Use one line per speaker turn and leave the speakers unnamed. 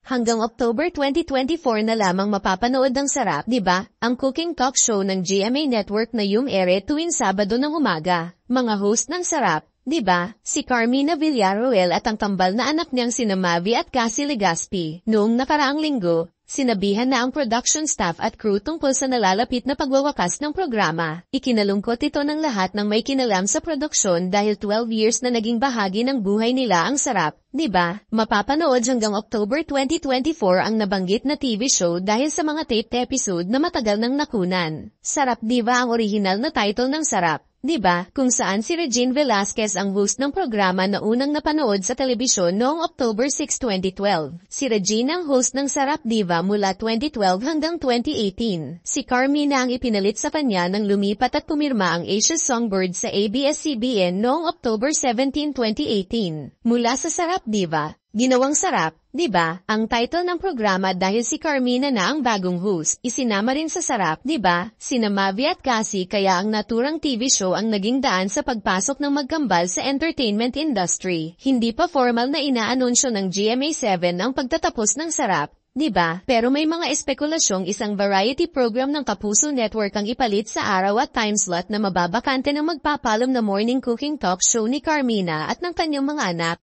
Hanggang October 2024 na lamang mapapanood ang Sarap, di ba? Ang cooking talk show ng GMA Network na ere tuwing Sabado ng umaga. Mga host ng Sarap, di ba? Si Carmina Villarroel at ang kambal na anak niyang sina Mavi at Cassie Legaspi. Noong nakaraang linggo, sinabihan na ang production staff at crew tungkol sa nalalapit na pagwawakas ng programa. Ikinalungkot ito ng lahat ng may kinalam sa produksyon dahil 12 years na naging bahagi ng buhay nila ang Sarap, di ba? Mapapanood hanggang October 2024 ang nabanggit na TV show dahil sa mga taped episode na matagal nang nakunan. Sarap Diva ang original na title ng Sarap, di ba? Kung saan si Regine Velasquez ang host ng programa na unang napanood sa telebisyon noong October 6, 2012. Si Regine ang host ng Sarap Diva mula 2012 hanggang 2018. Si Carmina ang ipinalit sa kanya nang lumipat at pumirma ang Asia's Songbird sa ABS-CBN noong October 17, 2018. Mula sa Sarap Diva, ginawang Sarap, di ba? Ang title ng programa dahil si Carmina na ang bagong host. Isinama rin sa Sarap, di ba? Sina Mavi at Cassie kaya ang naturang TV show ang naging daan sa pagpasok ng magkambal sa entertainment industry. Hindi pa formal na inaanunsyo ng GMA7 ang pagtatapos ng Sarap, di ba? Pero may mga espekulasyong isang variety program ng Kapuso Network ang ipalit sa araw at time slot na mababakante ng magpapalam na morning cooking talk show ni Carmina at ng kanyang mga anak.